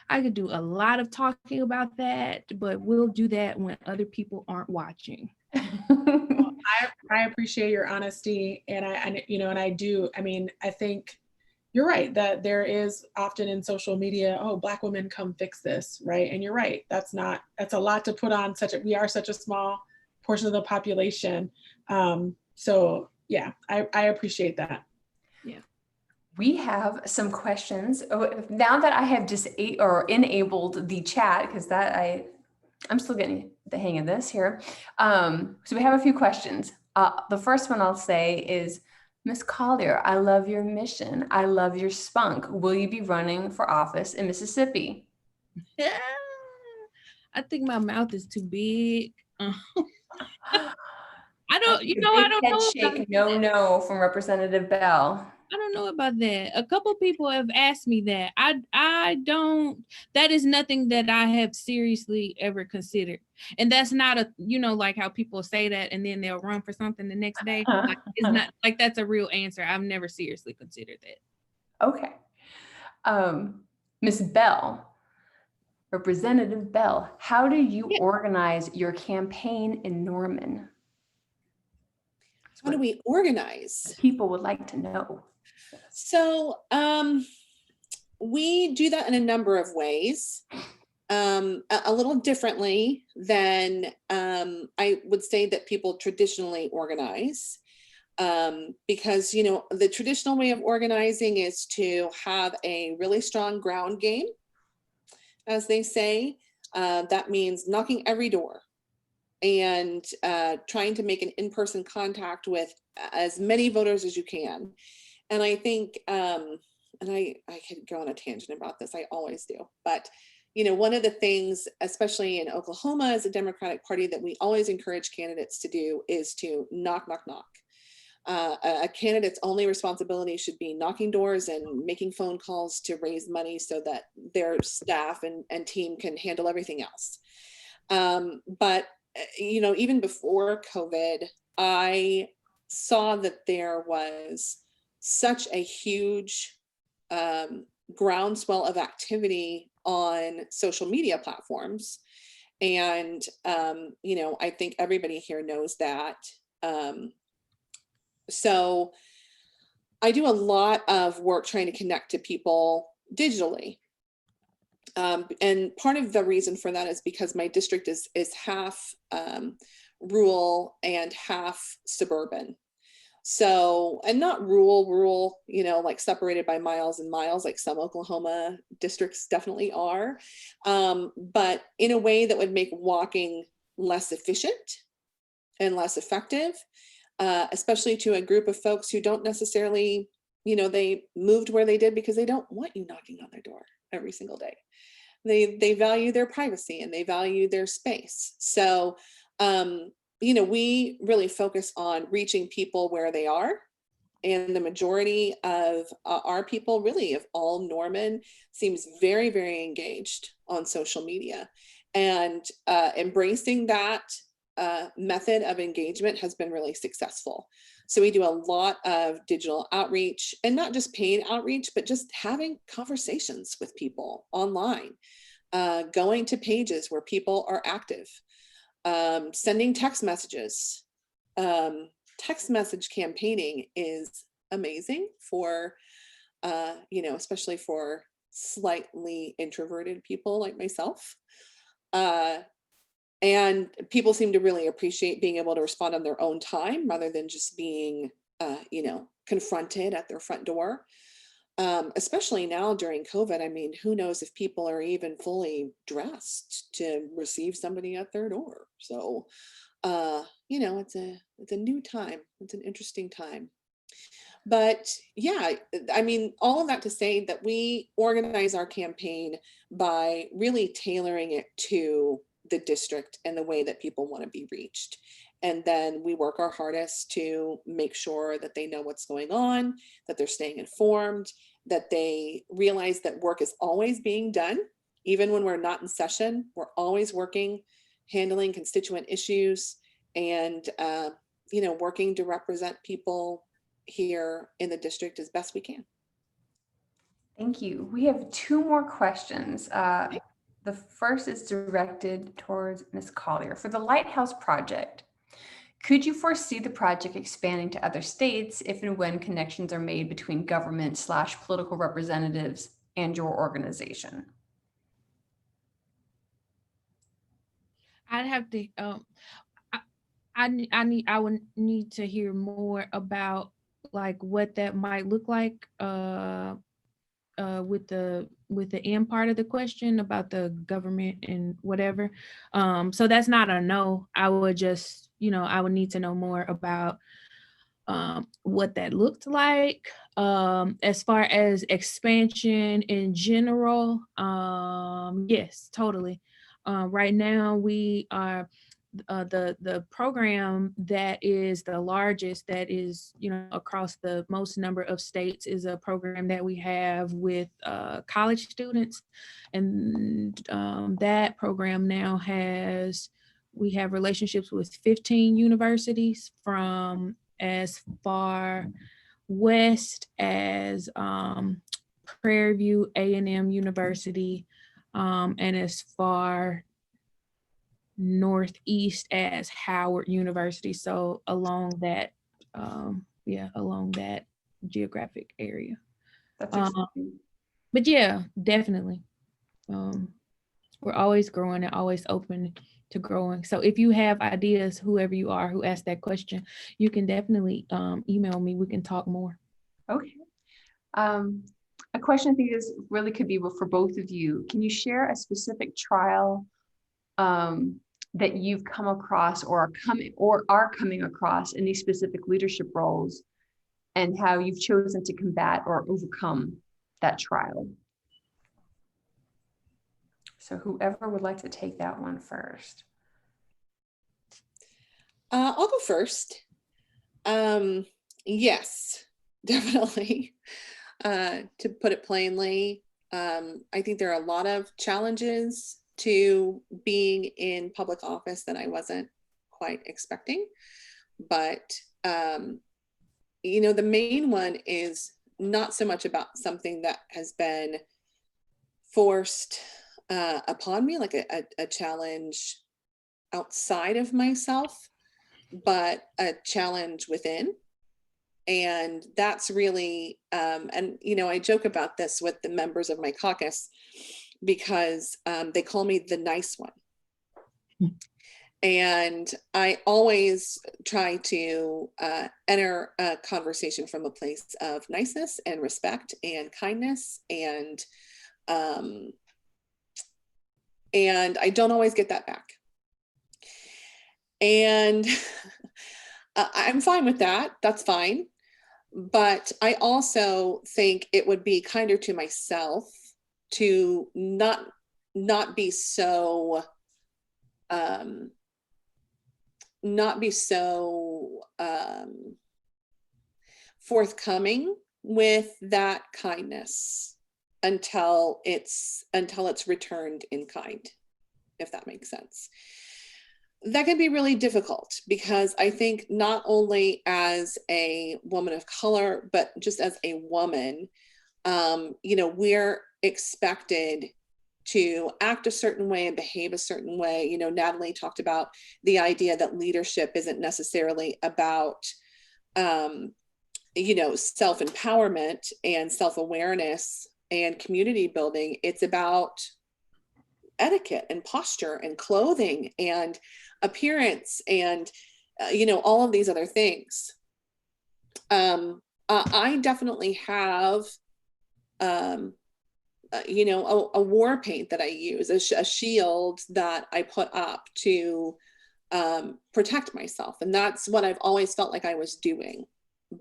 I could do a lot of talking about that, but we'll do that when other people aren't watching. I appreciate your honesty, and I think you're right that there is often in social media, oh, Black women come fix this, right? And you're right, that's a lot to put on we are such a small portion of the population. So yeah, I appreciate that. Yeah. We have some questions. Now that I have enabled the chat, because I'm still getting the hang of this here. So we have a few questions. The first one I'll say is, Ms. Collier, I love your mission. I love your spunk. Will you be running for office in Mississippi? I think my mouth is too big. I don't know. Shake, no from Representative Bell. I don't know about that. A couple people have asked me that. I don't, that is nothing that I have seriously ever considered. And that's not like how people say that and then they'll run for something the next day. Like, it's not like that's a real answer. I've never seriously considered that. Okay. Ms. Bell, Representative Bell, how do you organize your campaign in Norman? How do we organize? People would like to know. So we do that in a number of ways, a little differently than I would say that people traditionally organize, because, the traditional way of organizing is to have a really strong ground game, as they say. That means knocking every door and trying to make an in-person contact with as many voters as you can. And I think, and I could go on a tangent about this, I always do, but one of the things, especially in Oklahoma as a Democratic Party, that we always encourage candidates to do is to knock, knock, knock. A candidate's only responsibility should be knocking doors and making phone calls to raise money so that their staff and team can handle everything else. But even before COVID, I saw that there was such a huge groundswell of activity on social media platforms. And, I think everybody here knows that. So I do a lot of work trying to connect to people digitally. And part of the reason for that is because my district is half rural and half suburban. So, and not rural, like separated by miles and miles, like some Oklahoma districts definitely are, but in a way that would make walking less efficient and less effective, especially to a group of folks who don't necessarily, they moved where they did because they don't want you knocking on their door every single day. They value their privacy and they value their space. So, we really focus on reaching people where they are. And the majority of our people, really of all Norman, seems very, very engaged on social media. And embracing that method of engagement has been really successful. So we do a lot of digital outreach, and not just paid outreach, but just having conversations with people online, going to pages where people are active, sending text messages. Text message campaigning is amazing for, especially for slightly introverted people like myself. And people seem to really appreciate being able to respond on their own time rather than just being, confronted at their front door. Especially now during COVID. I mean, who knows if people are even fully dressed to receive somebody at their door. So, it's a new time. It's an interesting time. But yeah, I mean, all of that to say that we organize our campaign by really tailoring it to the district and the way that people want to be reached. And then we work our hardest to make sure that they know what's going on, that they're staying informed, that they realize that work is always being done. Even when we're not in session, we're always working, handling constituent issues, and, working to represent people here in the district as best we can. Thank you. We have two more questions. The first is directed towards Ms. Collier. For the Lighthouse project, could you foresee the project expanding to other states if and when connections are made between government/political representatives and your organization? I'd have to, I would need to hear more about like what that might look like with the end part of the question about the government and whatever. So that's not a no. I would just, I would need to know more about what that looked like. As far as expansion in general, yes, totally. Right now we are the program that is the largest, that is, across the most number of states, is a program that we have with college students. And that program now we have relationships with 15 universities from as far west as Prairie View A&M University, and as far northeast as Howard University. So along that, along that geographic area. That's exciting. But yeah, definitely. We're always growing and always open to growing. So if you have ideas, whoever you are who asked that question, you can definitely email me. We can talk more. Okay. A question I think is really could be for both of you. Can you share a specific trial that you've come across or are coming across in these specific leadership roles, and how you've chosen to combat or overcome that trial? So whoever would like to take that one first. I'll go first. Yes, definitely. To put it plainly, I think there are a lot of challenges to being in public office that I wasn't quite expecting. But, you know, the main one is not so much about something that has been forced upon me, like a challenge outside of myself, but a challenge within. And that's really, and, you know, I joke about this with the members of my caucus because they call me the nice one. And I always try to enter a conversation from a place of niceness and respect and kindness. And I don't always get that back. And I'm fine with that. That's fine. But I also think it would be kinder to myself to not be so forthcoming with that kindness until it's returned in kind, if that makes sense. That can be really difficult because I think not only as a woman of color, but just as a woman, you know, we're expected to act a certain way and behave a certain way. You know, Natalie talked about the idea that leadership isn't necessarily about, you know, self-empowerment and self-awareness and community building. It's about etiquette and posture and clothing and appearance and, you know, all of these other things. I definitely have, you know, a war paint that I use, a shield that I put up to protect myself. And that's what I've always felt like I was doing.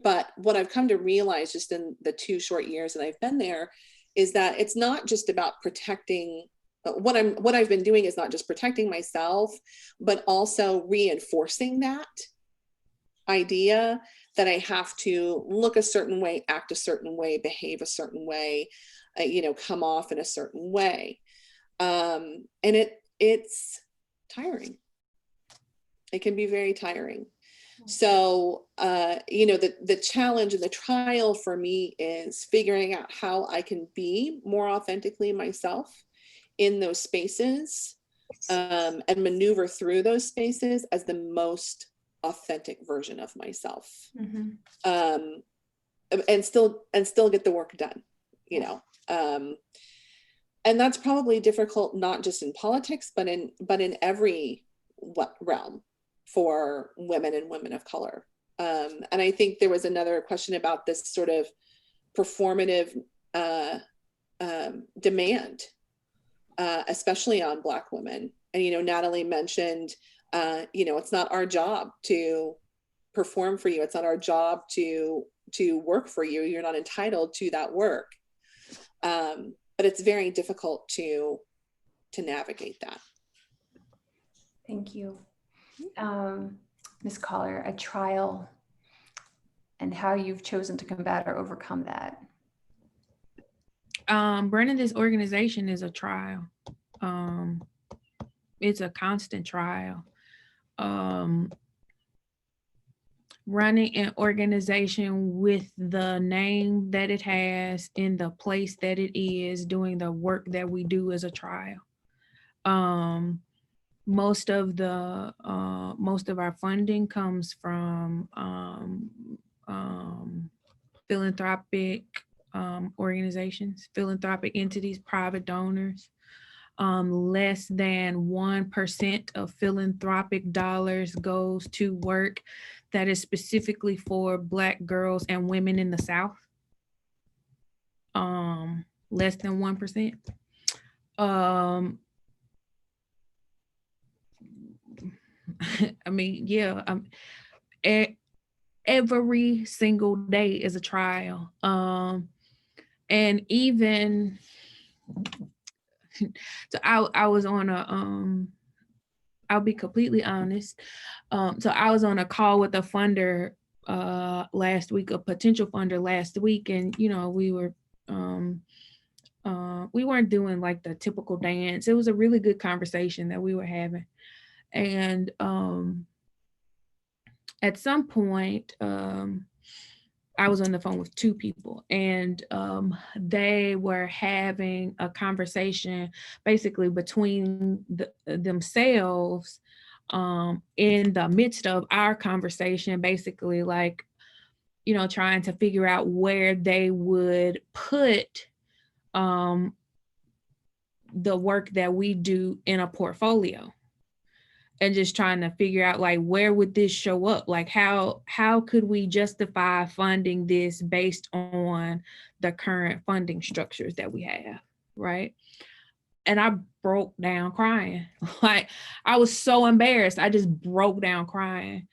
But what I've come to realize just in the 2 short years that I've been there is that it's not just about protecting. What I've been doing is not just protecting myself, but also reinforcing that idea that I have to look a certain way, act a certain way, behave a certain way, you know, come off in a certain way. And it's tiring. It can be very tiring. So, you know, the challenge and the trial for me is figuring out how I can be more authentically myself in those spaces, and maneuver through those spaces as the most authentic version of myself. Mm-hmm. And still get the work done, you know. And that's probably difficult, not just in politics, but in every realm for women and women of color. And I think there was another question about this sort of performative demand, especially on Black women. And, you know, Natalie mentioned, you know, it's not our job to perform for you. It's not our job to work for you. You're not entitled to that work. But it's very difficult to navigate that. Thank you. Ms. Collier, a trial and how you've chosen to combat or overcome that. Running this organization is a trial. It's a constant trial. Running an organization with the name that it has in the place that it is, doing the work that we do is a trial. Most of our funding comes from philanthropic organizations, philanthropic entities, private donors. Less than 1% of philanthropic dollars goes to work that is specifically for Black girls and women in the South. Less than 1%. I mean, yeah, every single day is a trial. And even, so I was on I'll be completely honest. So I was on a call with a funder last week, a potential funder last week. And, you know, we were We weren't doing like the typical dance. It was a really good conversation that we were having. And at some point, I was on the phone with two people, and they were having a conversation basically between themselves in the midst of our conversation, basically like, you know, trying to figure out where they would put the work that we do in a portfolio, and just trying to figure out like, where would this show up? Like how could we justify funding this based on the current funding structures that we have, right? And I broke down crying. Like I was so embarrassed. I just broke down crying.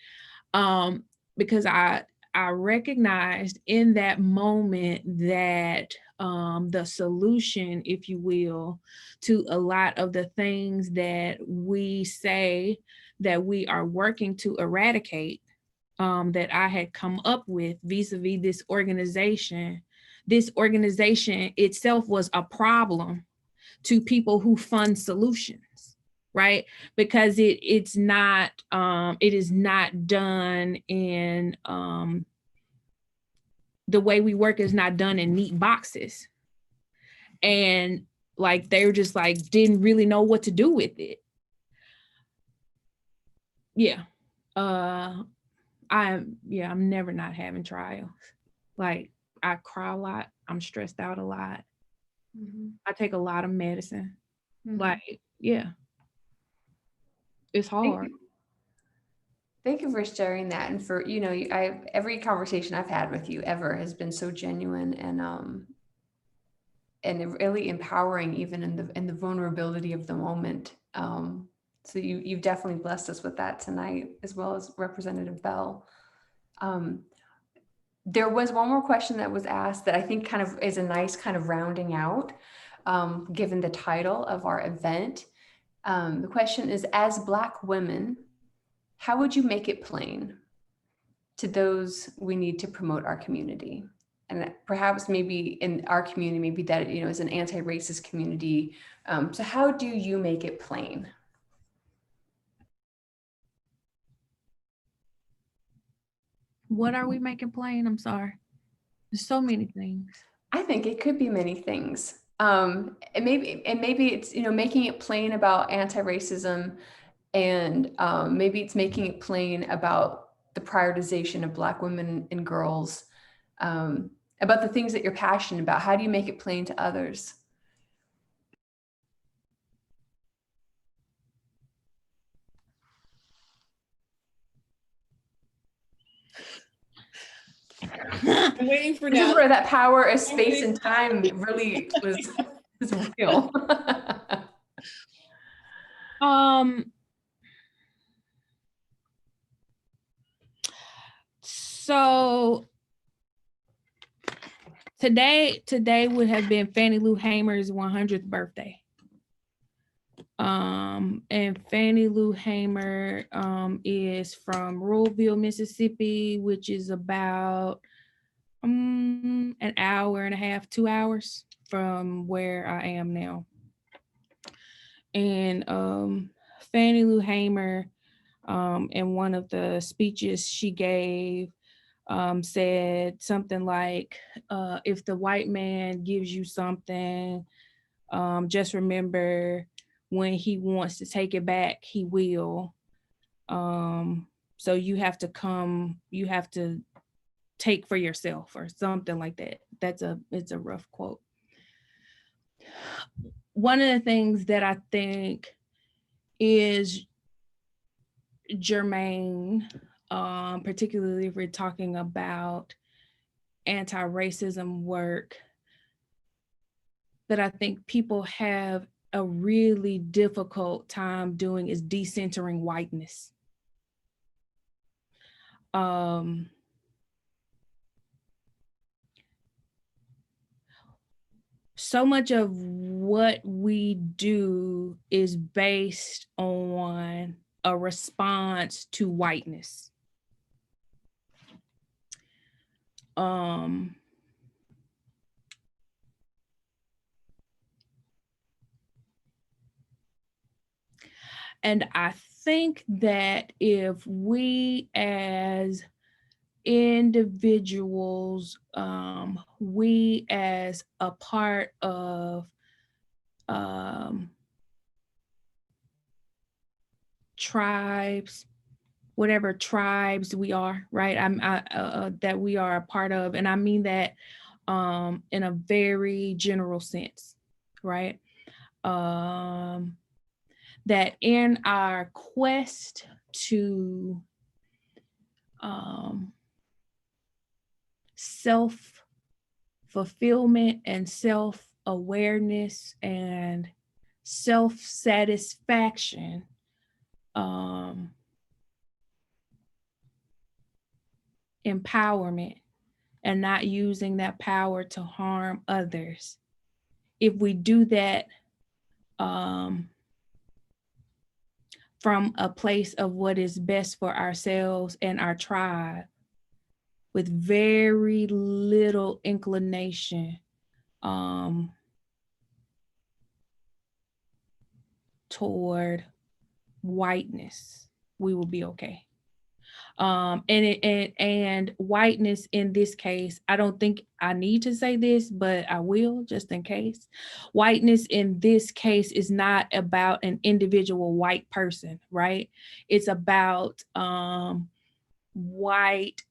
Because I recognized in that moment that the solution, if you will, to a lot of the things that we say that we are working to eradicate, that I had come up with vis-a-vis this organization itself was a problem to people who fund solutions, right? Because it is not done in the way we work is not done in neat boxes. And like they were just like didn't really know what to do with it. Yeah. I'm never not having trials. Like I cry a lot. I'm stressed out a lot. Mm-hmm. I take a lot of medicine. Mm-hmm. Like, yeah. It's hard. Thank you for sharing that, and for, you know, every conversation I've had with you ever has been so genuine and really empowering, even in the vulnerability of the moment. So you've definitely blessed us with that tonight, as well as Representative Bell. There was one more question that was asked that I think kind of is a nice kind of rounding out, given the title of our event. The question is, as Black women, how would you make it plain to those we need to promote our community? And perhaps maybe in our community, maybe that, you know, is an anti-racist community. So how do you make it plain? What are we making plain? I'm sorry. There's so many things. I think it could be many things. And maybe it's, you know, making it plain about anti-racism, and maybe it's making it plain about the prioritization of Black women and girls, about the things that you're passionate about. How do you make it plain to others? I'm waiting for This is now. where that power of space and time really was real. So today would have been Fannie Lou Hamer's 100th birthday. And Fannie Lou Hamer is from Ruleville, Mississippi, which is about an hour and a half, 2 hours from where I am now. And Fannie Lou Hamer, in one of the speeches she gave, said something like, if the white man gives you something, just remember, when he wants to take it back, he will. So you have to take for yourself, or something like that. It's a rough quote. One of the things that I think is germane, particularly if we're talking about anti-racism work, that I think people have a really difficult time doing, is decentering whiteness. So much of what we do is based on a response to whiteness. And I think that if we as individuals, we as a part of tribes, whatever tribes we are, right? That we are a part of, and I mean that in a very general sense, right? That in our quest to self-fulfillment and self-awareness and self-satisfaction, empowerment, and not using that power to harm others. If we do that from a place of what is best for ourselves and our tribe, with very little inclination toward whiteness, we will be okay. And whiteness in this case, I don't think I need to say this, but I will just in case. Whiteness in this case is not about an individual white person, right? It's about white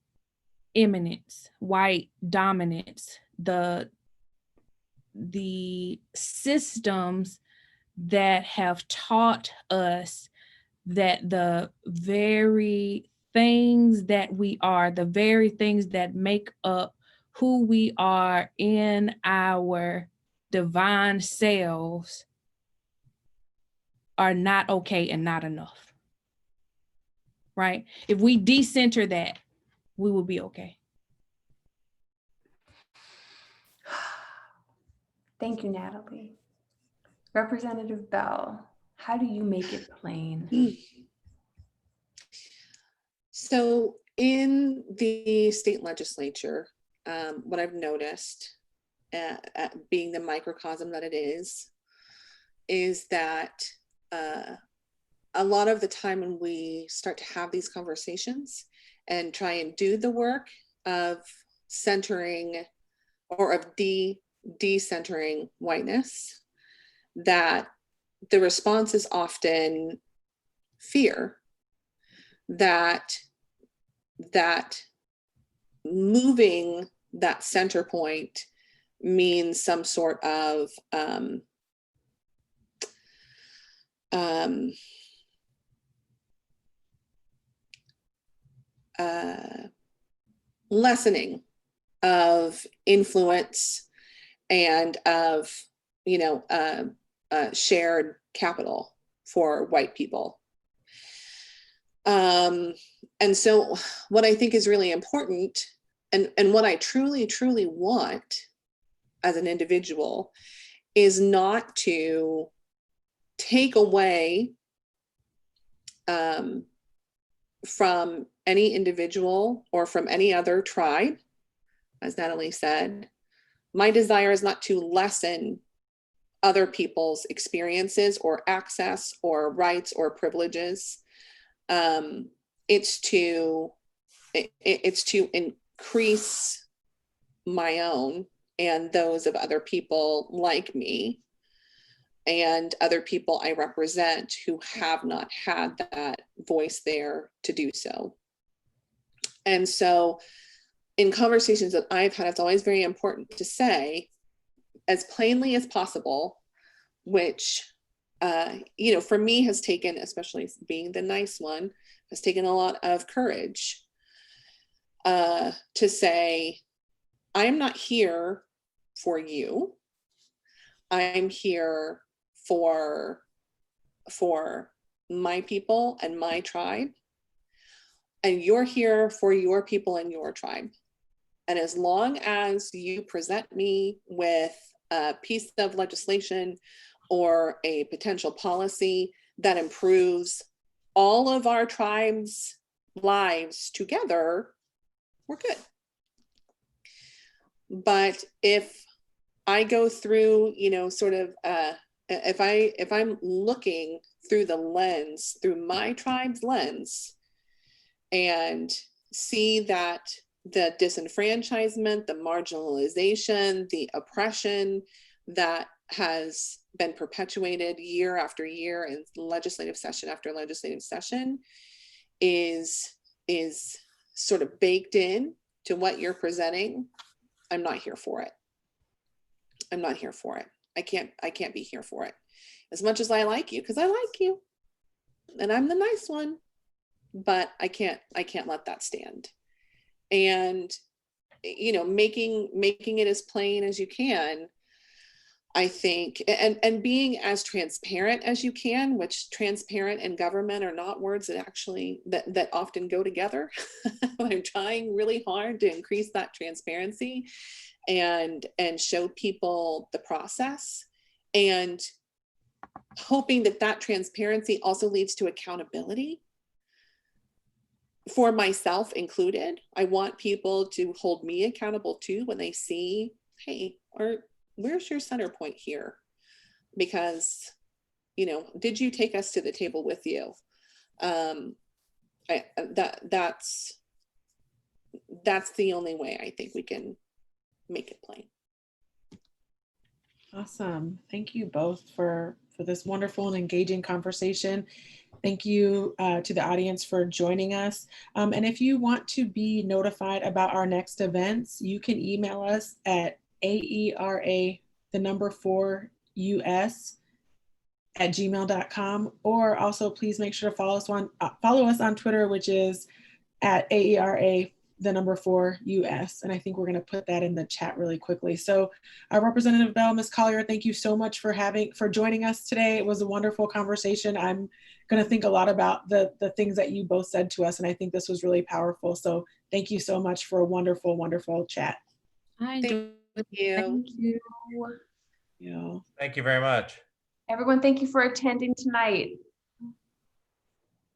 eminence, white dominance, the systems that have taught us that the very things that we are, the very things that make up who we are in our divine selves are not okay and not enough, right? If we decenter that, we will be okay. Thank you, Natalie. Representative Bell, how do you make it plain? So in the state legislature, what I've noticed, being the microcosm that it is that a lot of the time when we start to have these conversations and try and do the work of centering or of decentering whiteness, that the response is often fear that moving that center point means some sort of lessening of influence and of, shared capital for white people. And so what I think is really important, and what I truly, truly want as an individual, is not to take away from any individual or from any other tribe. As Natalie said, my desire is not to lessen other people's experiences or access or rights or privileges. It's to increase my own and those of other people like me and other people I represent who have not had that voice there to do so. And so in conversations that I've had, it's always very important to say as plainly as possible, which, for me has taken, especially being the nice one, has taken a lot of courage to say, I'm not here for you. I'm here for my people and my tribe. And you're here for your people and your tribe. And as long as you present me with a piece of legislation or a potential policy that improves all of our tribes' lives together, we're good. But if I go through, sort of if I'm looking through the lens, through my tribe's lens, and see that the disenfranchisement, the marginalization, the oppression that has been perpetuated year after year and legislative session after legislative session is sort of baked in to what you're presenting, I'm not here for it. I'm not here for it. I can't be here for it. As much as I like you, because I like you and I'm the nice one, but I can't let that stand. And, you know, making it as plain as you can, I think, and being as transparent as you can, which transparent and government are not words that actually, that often go together. I'm trying really hard to increase that transparency and show people the process, and hoping that that transparency also leads to accountability for myself included. I want people to hold me accountable too when they see, hey, or where's your center point here? Because, you know, did you take us to the table with you? That's the only way I think we can make it plain. Awesome. Thank you both for this wonderful and engaging conversation. Thank you to the audience for joining us. And if you want to be notified about our next events, you can email us at aera4us@gmail.com, or also please make sure to follow us on Twitter, which is at AERA4US. And I think we're going to put that in the chat really quickly. So Representative Bell, Ms. Collier, thank you so much for joining us today. It was a wonderful conversation. I'm going to think a lot about the things that you both said to us, and I think this was really powerful. So thank you so much for a wonderful, wonderful chat. I enjoyed Thank you. Thank you. Yeah. Thank you very much. Everyone, thank you for attending tonight.